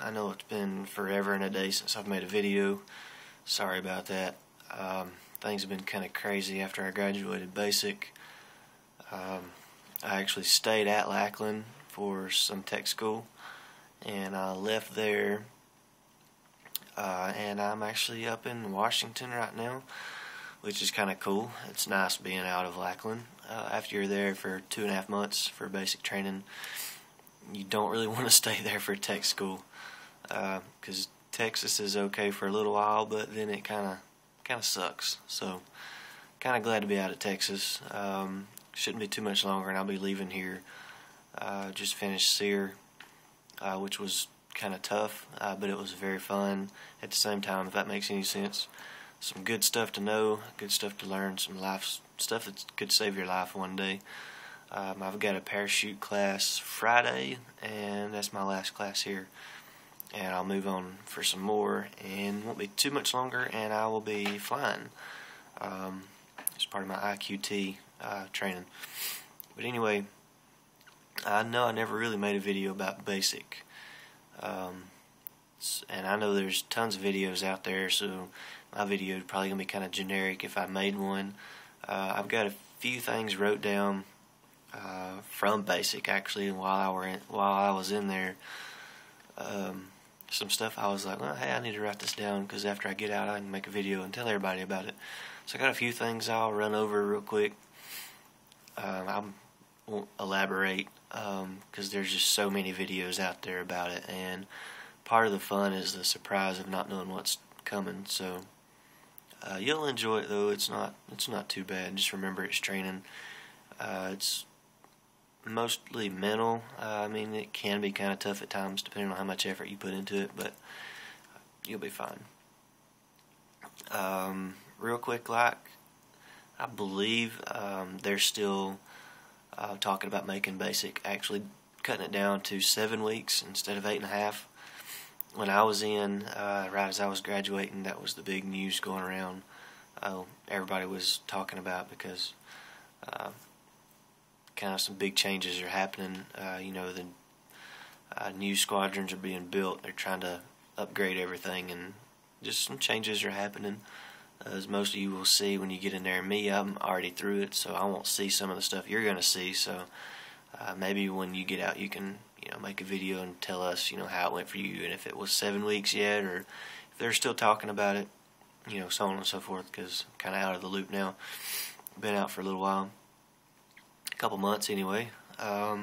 I know it's been forever and a day since I've made a video. Sorry about that. Things have been kind of crazy after I graduated basic. I actually stayed at Lackland for some tech school, and I left there, and I'm actually up in Washington right now, which is kind of cool. It's nice being out of Lackland. After you're there for 2.5 months for basic training, you don't really want to stay there for tech school, because Texas is okay for a little while, but then it kind of sucks. So kind of glad to be out of Texas. Shouldn't be too much longer, and I'll be leaving here. Just finished SEER, which was kind of tough, but it was very fun at the same time, if that makes any sense. Some good stuff to know, good stuff to learn, some life stuff that could save your life one day. I've got a parachute class Friday, and that's my last class here. And I'll move on for some more, and won't be too much longer, and I will be flying. It's part of my IQT training. But anyway, I know I never really made a video about basic. And I know there's tons of videos out there, so my video is probably going to be kind of generic if I made one. I've got a few things wrote down from basic, actually, while I was in there. Some stuff I was like, well, hey, I need to write this down, because after I get out I can make a video and tell everybody about it. So I got a few things I'll run over real quick. I won't elaborate, because there's just so many videos out there about it, and part of the fun is the surprise of not knowing what's coming. So you'll enjoy it, though. It's not too bad. Just remember, it's training. It's mostly mental. I mean, it can be kind of tough at times depending on how much effort you put into it, but you'll be fine. Real quick, I believe they're still talking about making basic, actually cutting it down to 7 weeks instead of 8.5. When I was in, right as I was graduating, that was the big news going around. Everybody was talking about, because kind of some big changes are happening. The new squadrons are being built. They're trying to upgrade everything, and just some changes are happening. As most of you will see when you get in there. Me, I'm already through it, so I won't see some of the stuff you're going to see. So maybe when you get out, you can make a video and tell us how it went for you, and if it was 7 weeks yet, or if they're still talking about it, so on and so forth, because I'm kind of out of the loop now. Been out for a little while. A couple months anyway. A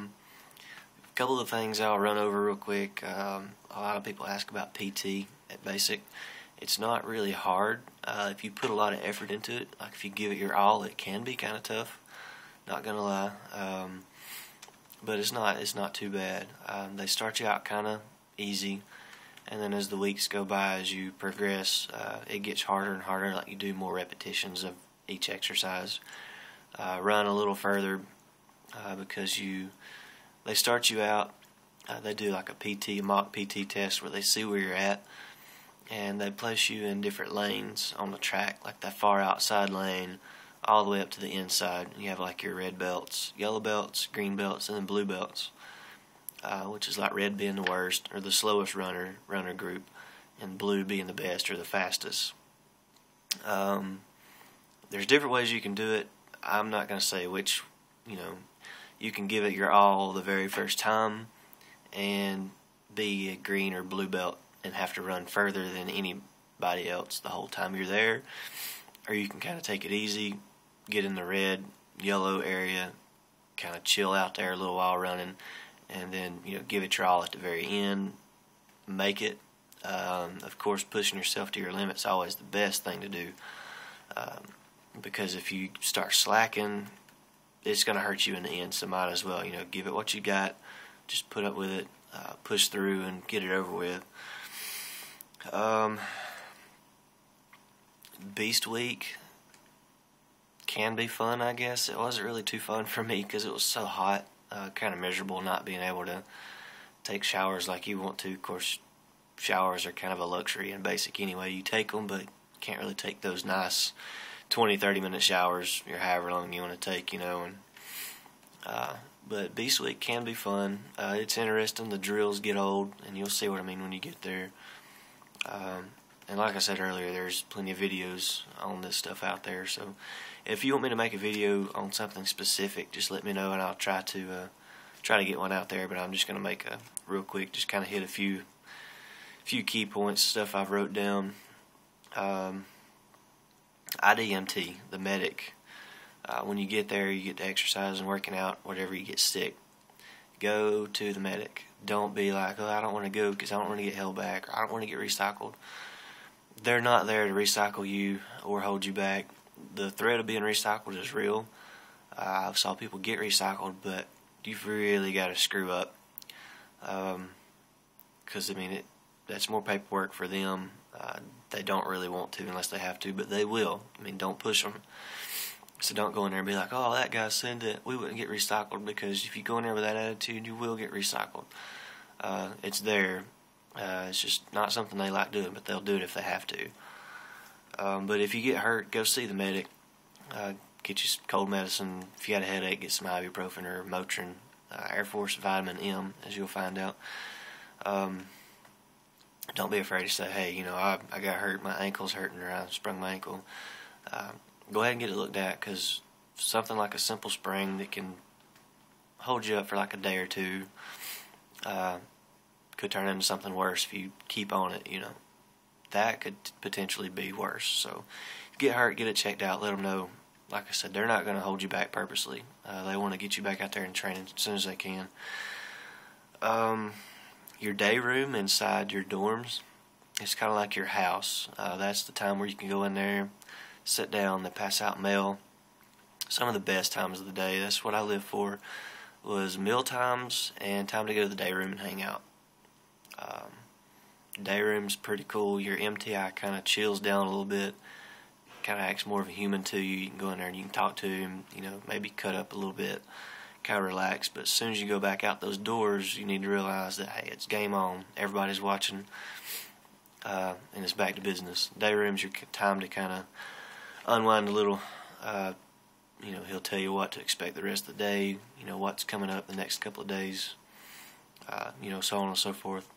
couple of things I'll run over real quick. A lot of people ask about PT at basic. It's not really hard if you put a lot of effort into it. Like, if you give it your all, it can be kind of tough. Not gonna lie, but it's not too bad. They start you out kind of easy, and then as the weeks go by, as you progress, it gets harder and harder. Like, you do more repetitions of each exercise. Run a little further, because they start you out. They do like a mock PT test, where they see where you're at, and they place you in different lanes on the track, like that far outside lane all the way up to the inside. You have like your red belts, yellow belts, green belts, and then blue belts, which is like red being the worst or the slowest runner group, and blue being the best or the fastest. There's different ways you can do it. I'm not going to say which. You can give it your all the very first time and be a green or blue belt and have to run further than anybody else the whole time you're there. Or you can kind of take it easy, get in the red, yellow area, kind of chill out there a little while running, and then give it your all at the very end. Make it. Of course, pushing yourself to your limit is always the best thing to do, because if you start slacking, it's going to hurt you in the end. So might as well, give it what you got, just put up with it, push through, and get it over with. Beast Week can be fun, I guess. It wasn't really too fun for me because it was so hot. Kind of miserable not being able to take showers like you want to. Of course, showers are kind of a luxury in basic anyway. You take them, but can't really take those nice 20-30 minute showers, or however long you want to take, and But Beast Week can be fun. It's interesting. The drills get old, and you'll see what I mean when you get there. And like I said earlier, there's plenty of videos on this stuff out there. So if you want me to make a video on something specific, just let me know, and I'll try to get one out there. But I'm just going to make a real quick, just kind of hit a few key points, stuff I've wrote down. IDMT, the medic. When you get there, you get to exercise and working out, whatever you get sick. Go to the medic. Don't be like, oh, I don't want to go because I don't want to get held back, or I don't want to get recycled. They're not there to recycle you or hold you back. The threat of being recycled is real. I've saw people get recycled, but you've really got to screw up. Because, I mean, that's more paperwork for them. They don't really want to unless they have to, but they will. I mean, don't push them. So don't go in there and be like, oh, that guy said that we wouldn't get recycled, because if you go in there with that attitude, you will get recycled. It's there. It's just not something they like doing, but they'll do it if they have to. But if you get hurt, go see the medic. Get you some cold medicine. If you got a headache, get some ibuprofen or Motrin. Air Force Vitamin M, as you'll find out. Don't be afraid to say, hey, you know, I got hurt, my ankle's hurting, or I sprung my ankle. Go ahead and get it looked at, because something like a simple sprain that can hold you up for like a day or two could turn into something worse if you keep on it, you know. That could potentially be worse. So get hurt, get it checked out, let them know. Like I said, they're not going to hold you back purposely. They want to get you back out there and training as soon as they can. Your day room inside your dorms, it's kind of like your house. That's the time where you can go in there, sit down, they pass out mail. Some of the best times of the day, that's what I live for, was meal times and time to go to the day room and hang out. Day room's pretty cool. Your MTI kind of chills down a little bit, kind of acts more of a human to you. You can go in there and you can talk to him, you know, maybe cut up a little bit, kind of relax. But as soon as you go back out those doors, you need to realize that, hey, it's game on. Everybody's watching, and it's back to business. Day room's your time to kind of unwind a little. You know, he'll tell you what to expect the rest of the day, you know, what's coming up the next couple of days, you know, so on and so forth.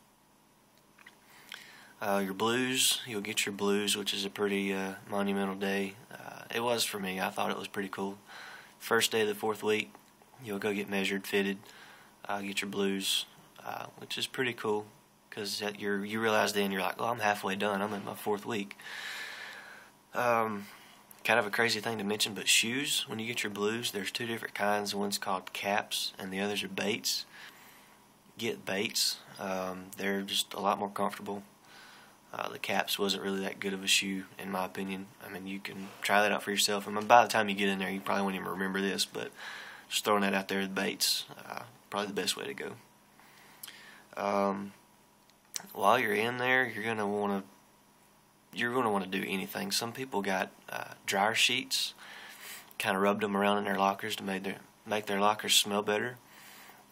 Your blues, you'll get your blues, which is a pretty monumental day. It was for me. I thought it was pretty cool. First day of the 4th week, you'll go get measured, fitted, get your blues, which is pretty cool, because you realize then you're like, oh, I'm halfway done. I'm in my 4th week. Kind of a crazy thing to mention, but shoes, when you get your blues, there's 2 different kinds. One's called caps, and the others are baits. Get baits. They're just a lot more comfortable. The caps wasn't really that good of a shoe, in my opinion. I mean, you can try that out for yourself. I mean, by the time you get in there, you probably won't even remember this, but just throwing that out there, the baits, probably the best way to go. While you're in there, you're gonna want to do anything. Some people got dryer sheets, kind of rubbed them around in their lockers to make their lockers smell better.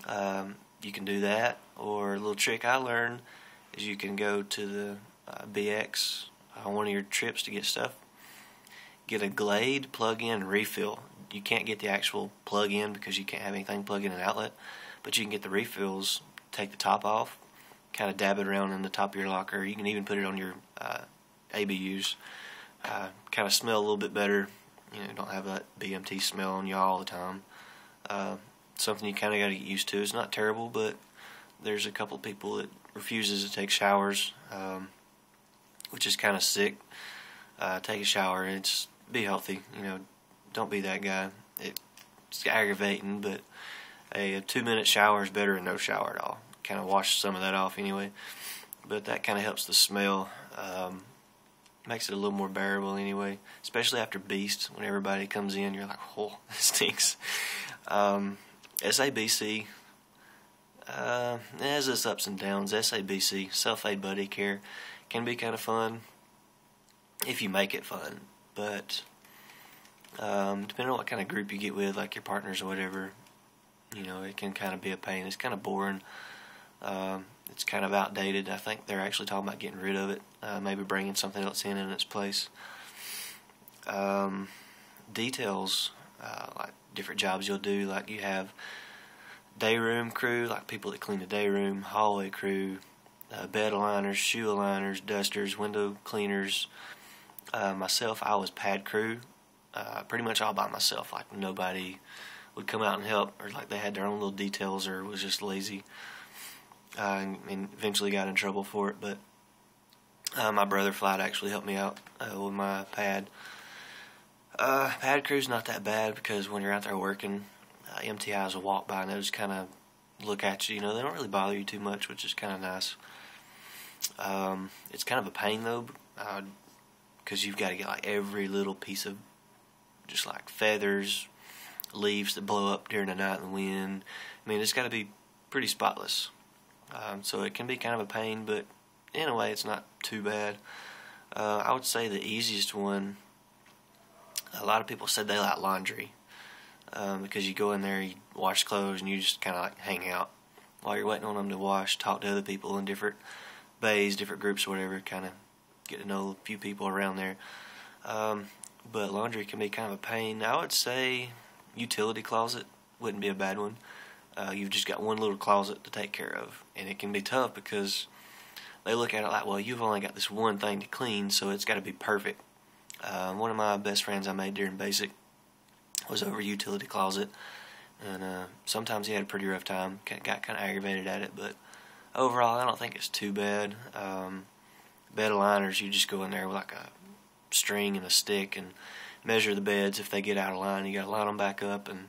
You can do that, or a little trick I learned is you can go to the BX on one of your trips to get stuff. Get a Glade plug-in refill. You can't get the actual plug-in because you can't have anything plug in an outlet, but you can get the refills. Take the top off, kind of dab it around in the top of your locker. You can even put it on your ABUs. Kind of smell a little bit better. You know, don't have that BMT smell on you all the time. Something you kind of got to get used to. It's not terrible, but there's a couple people that refuses to take showers, which is kind of sick. Take a shower. Be healthy. You know, don't be that guy. It's aggravating, but a 2-minute shower is better than no shower at all. Kind of wash some of that off anyway, but that kind of helps the smell. Makes it a little more bearable anyway, especially after Beast. When everybody comes in, you're like, oh, this stinks. SABC, it has its ups and downs. SABC, Self-Aid Buddy Care, can be kind of fun if you make it fun, but depending on what kind of group you get with, like your partners or whatever, you know, it can kind of be a pain. It's kind of boring. It's kind of outdated. I think they're actually talking about getting rid of it, maybe bringing something else in its place. Details, like different jobs you'll do, like you have day room crew, like people that clean the day room, hallway crew, bed aligners, shoe aligners, dusters, window cleaners. Myself, I was pad crew, pretty much all by myself. Like nobody would come out and help, or like they had their own little details, or was just lazy. And eventually got in trouble for it. But my brother Flight actually helped me out with my pad. Pad crew's not that bad because when you're out there working, MTIs will walk by and they'll just kind of look at you. You know, they don't really bother you too much, which is kind of nice. It's kind of a pain though, because you've got to get like every little piece of just like feathers, leaves that blow up during the night in the wind. I mean, it's got to be pretty spotless. So it can be kind of a pain, but in a way it's not too bad. I would say the easiest one, a lot of people said they like laundry, because you go in there, you wash clothes, and you just kind of like hang out while you're waiting on them to wash, talk to other people in different bays, different groups, or whatever, kind of get to know a few people around there. But laundry can be kind of a pain. I would say utility closet wouldn't be a bad one. You've just got one little closet to take care of, and it can be tough because they look at it like, well, you've only got this one thing to clean, so it's got to be perfect. One of my best friends I made during basic was over a utility closet, and sometimes he had a pretty rough time, got kind of aggravated at it, but overall I don't think it's too bad. Bed aligners, you just go in there with like a string and a stick and measure the beds. If they get out of line, you got to line them back up and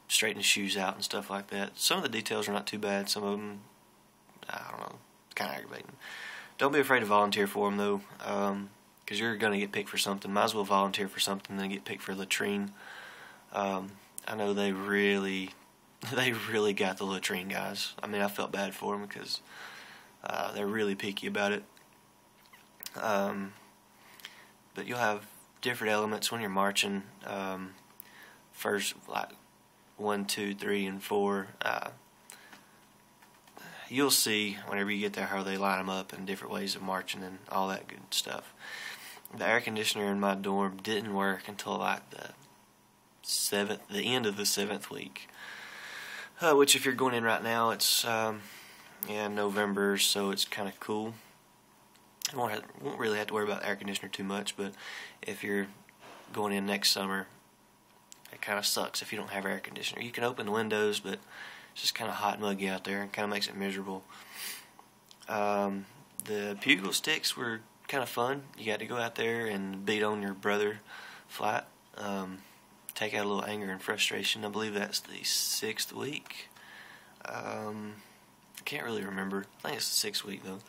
straighten the shoes out and stuff like that. Some of the details are not too bad. Some of them, I don't know, kind of aggravating. Don't be afraid to volunteer for them though, because you're going to get picked for something. Might as well volunteer for something than get picked for latrine. I know they really got the latrine guys. I mean, I felt bad for them because they're really picky about it. But you'll have different elements when you're marching. First, like 1, 2, 3, and 4. You'll see whenever you get there how they line them up and different ways of marching and all that good stuff. The air conditioner in my dorm didn't work until like the end of the 7th week. Which, if you're going in right now, it's November, so it's kind of cool. You won't really have to worry about the air conditioner too much, but if you're going in next summer, it kind of sucks if you don't have air conditioner. You can open the windows, but it's just kind of hot and muggy out there, and kind of makes it miserable. The Pugil sticks were kind of fun. You got to go out there and beat on your brother Flat. Take out a little anger and frustration. I believe that's the 6th week. I can't really remember. I think it's the 6th week though.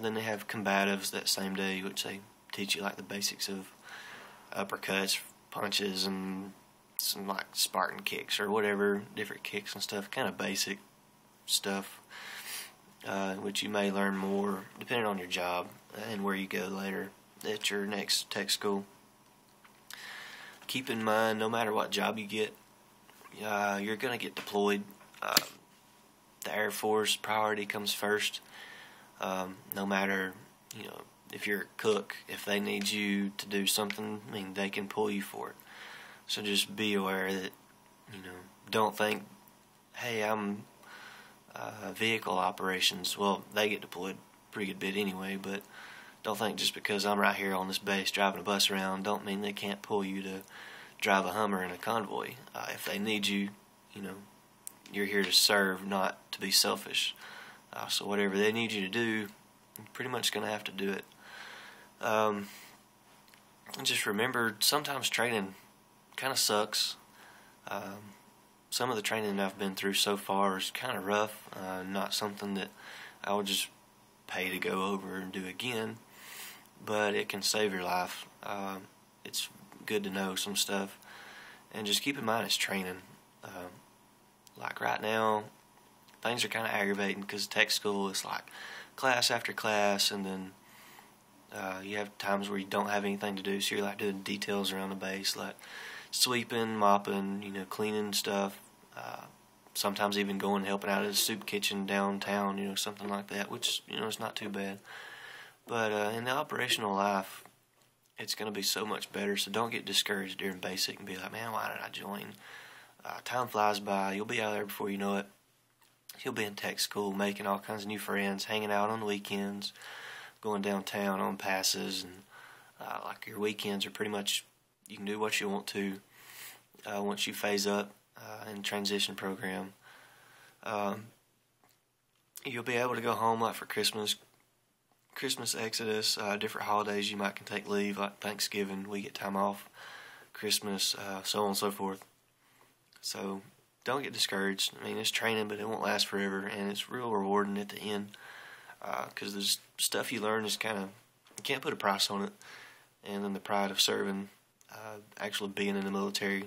Then they have combatives that same day, which they teach you like the basics of uppercuts, punches, and some like Spartan kicks or whatever, different kicks and stuff, kind of basic stuff, which you may learn more depending on your job and where you go later at your next tech school. Keep in mind, no matter what job you get, you're going to get deployed. The Air Force priority comes first. No matter, if you're a cook, if they need you to do something, I mean, they can pull you for it. So just be aware that, don't think, hey, I'm vehicle operations. Well, they get deployed a pretty good bit anyway, but don't think just because I'm right here on this base driving a bus around, don't mean they can't pull you to drive a Hummer in a convoy. If they need you, you're here to serve, not to be selfish. So whatever they need you to do, you're pretty much going to have to do it. And just remember, sometimes training kind of sucks. Some of the training I've been through so far is kind of rough. Not something that I would just pay to go over and do again, but it can save your life. It's good to know some stuff, and just keep in mind it's training. Like right now, things are kind of aggravating because tech school is like class after class, and then you have times where you don't have anything to do, so you're like doing details around the base, like sweeping, mopping, cleaning stuff. Sometimes even going and helping out at a soup kitchen downtown, something like that, which, it's not too bad. But in the operational life, it's going to be so much better, so don't get discouraged during basic and be like, man, why did I join? time flies by. You'll be out there before you know it. You'll be in tech school, making all kinds of new friends, hanging out on the weekends, going downtown on passes, and like your weekends are pretty much, you can do what you want to once you phase up in the transition program. You'll be able to go home like for Christmas, Exodus, different holidays you might can take leave, like Thanksgiving, we get time off, Christmas, so on and so forth. So don't get discouraged. I mean, it's training, but it won't last forever, and it's real rewarding at the end, because there's stuff you learn is kind of, you can't put a price on it. And then the pride of serving, actually being in the military,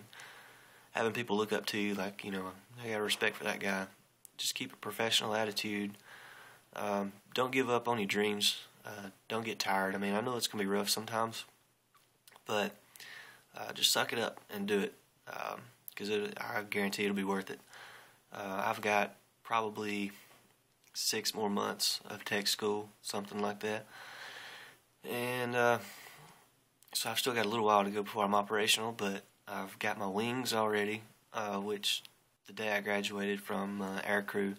having people look up to you like, you know, I got respect for that guy. Just keep a professional attitude. Don't give up on your dreams. Don't get tired. I mean, I know it's going to be rough sometimes, but just suck it up and do it, because I guarantee it'll be worth it. I've got probably 6 more months of tech school, something like that. And so I've still got a little while to go before I'm operational, but I've got my wings already, which the day I graduated from aircrew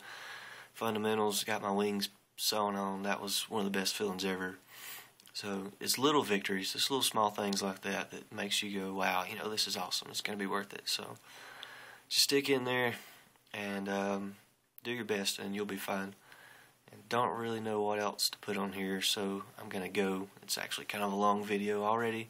fundamentals, got my wings sewn on. That was one of the best feelings ever. So it's little victories, it's little small things like that that makes you go, wow, you know, this is awesome. It's going to be worth it. So just stick in there and do your best, and you'll be fine. And don't really know what else to put on here, so I'm going to go. It's actually kind of a long video already.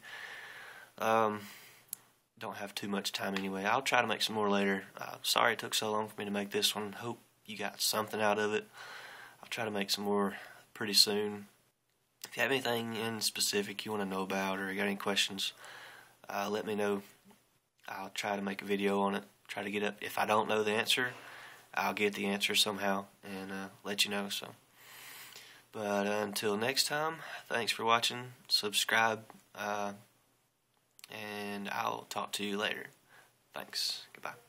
Don't have too much time anyway. I'll try to make some more later. Sorry it took so long for me to make this one. Hope you got something out of it. I'll try to make some more pretty soon. If you have anything in specific you want to know about, or you got any questions, let me know. I'll try to make a video on it. Try to get up. If I don't know the answer, I'll get the answer somehow and let you know. So, but until next time, thanks for watching. Subscribe, and I'll talk to you later. Thanks. Goodbye.